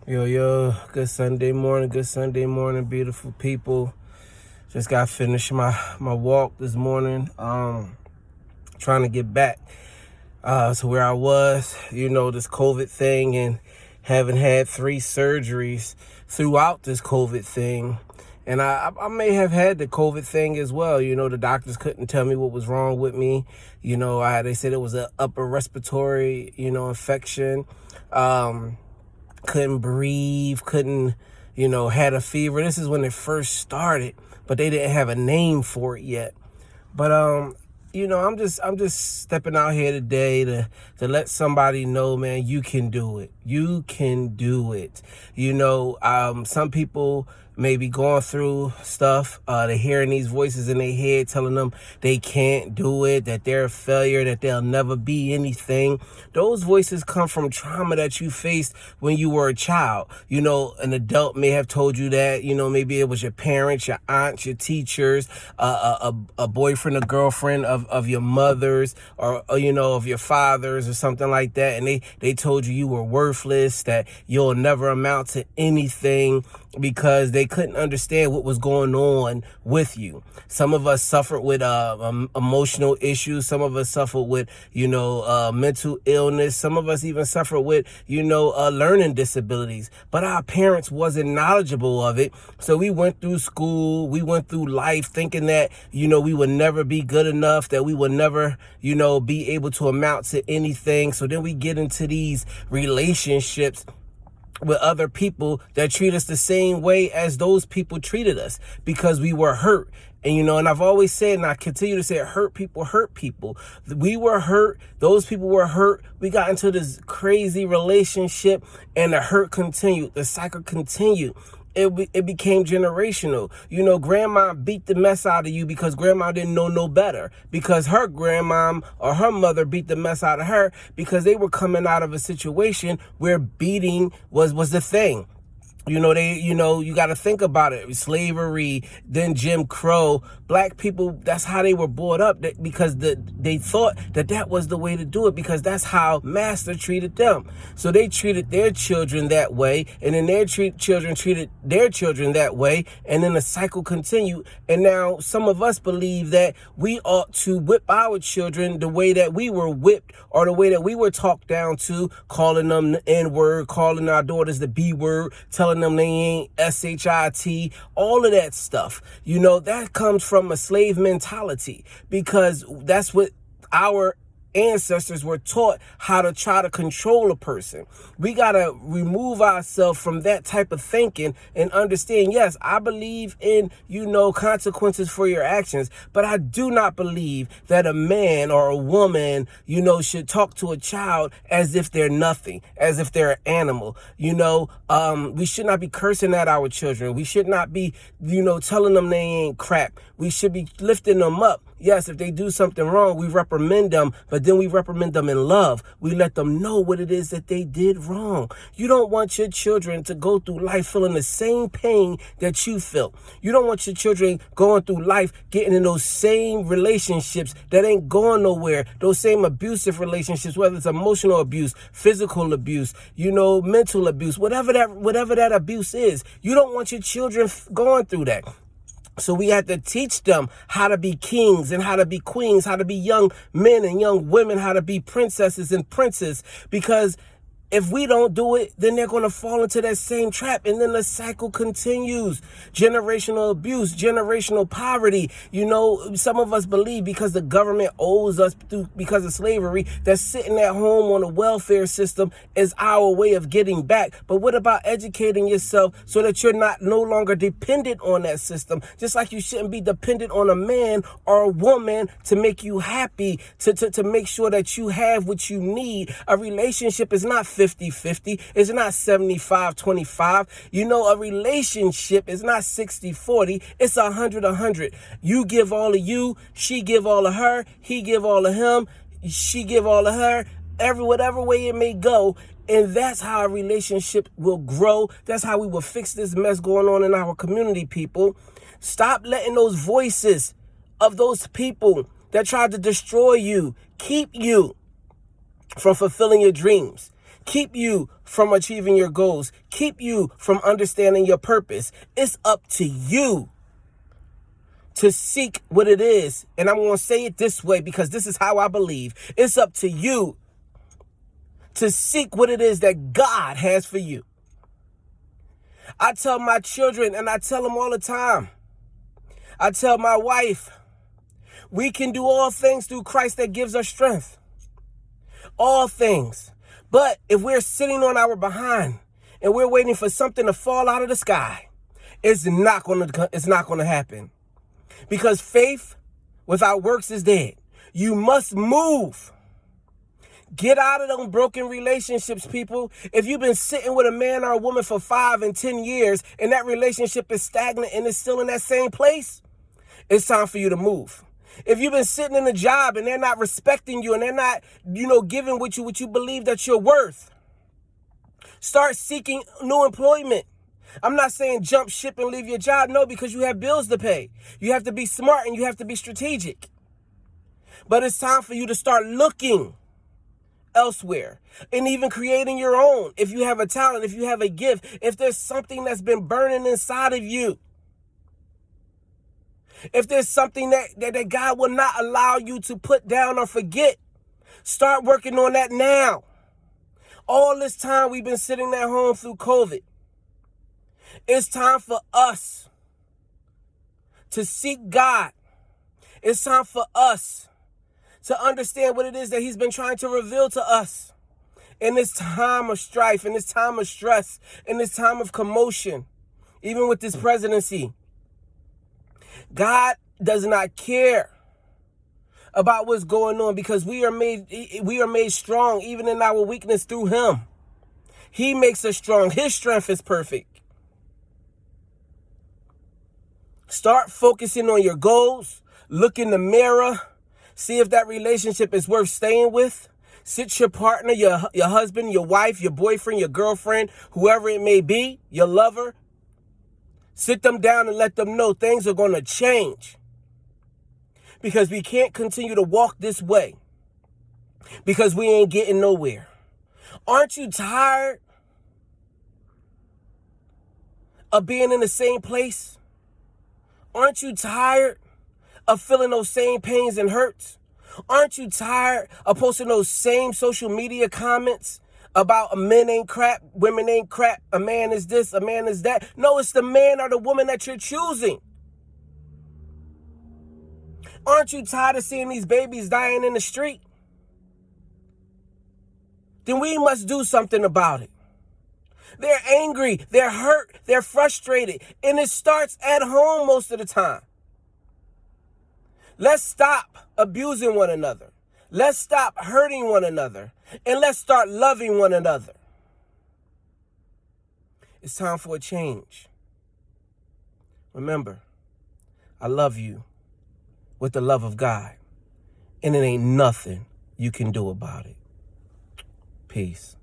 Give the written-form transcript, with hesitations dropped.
Yo, good Sunday morning, beautiful people. Just got finished my walk this morning. Trying to get back to where I was, this COVID thing, and having had 3 surgeries throughout this COVID thing. And I may have had the COVID thing as well. The doctors couldn't tell me what was wrong with me. They said it was an upper respiratory, infection. Couldn't breathe, couldn't, had a fever. This is when it first started, but they didn't have a name for it yet. But I'm just stepping out here today to let somebody know, man, you can do it. You can do it. Some people may be going through stuff. They're hearing these voices in their head telling them they can't do it, that they're a failure, that they'll never be anything. Those voices come from trauma that you faced when you were a child. An adult may have told you that. Maybe it was your parents, your aunts, your teachers, a boyfriend, a girlfriend of your mother's, or of your father's, or something like that. And they told you were worthless, that you'll never amount to anything, because they couldn't understand what was going on with you. Some of us suffered with emotional issues. Some of us suffered with, mental illness. Some of us even suffered with, learning disabilities. But our parents wasn't knowledgeable of it. So we went through school. We went through life thinking that, we would never be good enough, that we would never, be able to amount to anything. So then we get into these relationships with other people that treat us the same way as those people treated us, because we were hurt. And, and I've always said, and I continue to say, hurt people hurt people. We were hurt. Those people were hurt. We got into this crazy relationship, and the hurt continued. The cycle continued. It became generational. Grandma beat the mess out of you because grandma didn't know no better, because her grandma or her mother beat the mess out of her because they were coming out of a situation where beating was the thing. You got to think about it. Slavery, then Jim Crow. Black people, that's how they were brought up, because they thought that was the way to do it, because that's how master treated them. So they treated their children that way, and then their children treated their children that way, and then the cycle continued. And now some of us believe that we ought to whip our children the way that we were whipped, or the way that we were talked down to, calling them the N-word, calling our daughters the B-word, telling them they ain't S-H-I-T, all of that stuff. That comes from a slave mentality, because that's what our ancestors were taught, how to try to control a person. We got to remove ourselves from that type of thinking and understand, yes, I believe in, consequences for your actions, but I do not believe that a man or a woman, should talk to a child as if they're nothing, as if they're an animal. We should not be cursing at our children. We should not be, telling them they ain't crap. We should be lifting them up. Yes, if they do something wrong, we reprimand them, but then we reprimand them in love. We let them know what it is that they did wrong. You don't want your children to go through life feeling the same pain that you felt. You don't want your children going through life getting in those same relationships that ain't going nowhere, those same abusive relationships, whether it's emotional abuse, physical abuse, mental abuse, whatever that abuse is. You don't want your children going through that. So we have to teach them how to be kings and how to be queens, how to be young men and young women, how to be princesses and princes, because if we don't do it, then they're going to fall into that same trap, and then the cycle continues. Generational abuse, generational poverty. Some of us believe because the government owes us because of slavery, that sitting at home on a welfare system is our way of getting back. But what about educating yourself so that you're no longer dependent on that system? Just like you shouldn't be dependent on a man or a woman to make you happy, to make sure that you have what you need. A relationship is not 50-50. It's not 75-25. A relationship is not 60-40. It's 100-100. You give all of you, she give all of her, he give all of him, she give all of her, whatever way it may go. And that's how a relationship will grow. That's how we will fix this mess going on in our community, people. Stop letting those voices of those people that tried to destroy you keep you from fulfilling your dreams. keep you from achieving your goals, keep you from understanding your purpose. It's up to you to seek what it is. And I'm going to say it this way because this is how I believe. It's up to you to seek what it is that God has for you. I tell my children, and I tell them all the time, I tell my wife, we can do all things through Christ that gives us strength. All things. But if we're sitting on our behind and we're waiting for something to fall out of the sky, it's not going to happen. Because faith without works is dead. You must move. Get out of them broken relationships, people. If you've been sitting with a man or a woman for 5 and 10 years and that relationship is stagnant and is still in that same place, it's time for you to move. If you've been sitting in a job and they're not respecting you and they're not, giving what you believe that you're worth, start seeking new employment. I'm not saying jump ship and leave your job. No, because you have bills to pay. You have to be smart and you have to be strategic. But it's time for you to start looking elsewhere and even creating your own. If you have a talent, if you have a gift, if there's something that's been burning inside of you, if there's something that God will not allow you to put down or forget, start working on that now. All this time we've been sitting at home through COVID. It's time for us to seek God. It's time for us to understand what it is that he's been trying to reveal to us in this time of strife, in this time of stress, in this time of commotion, even with this presidency. God does not care about what's going on because we are made strong even in our weakness through him. He makes us strong. His strength is perfect. Start focusing on your goals. Look in the mirror. See if that relationship is worth staying with. Sit your partner, your husband, your wife, your boyfriend, your girlfriend, whoever it may be, your lover. Sit them down and let them know things are going to change. Because we can't continue to walk this way. Because we ain't getting nowhere. Aren't you tired of being in the same place? Aren't you tired of feeling those same pains and hurts? Aren't you tired of posting those same social media comments about men ain't crap, women ain't crap, a man is this, a man is that? No, it's the man or the woman that you're choosing. Aren't you tired of seeing these babies dying in the street? Then we must do something about it. They're angry, they're hurt, they're frustrated, and it starts at home most of the time. Let's stop abusing one another. Let's stop hurting one another, and let's start loving one another. It's time for a change. Remember, I love you with the love of God, and it ain't nothing you can do about it. Peace.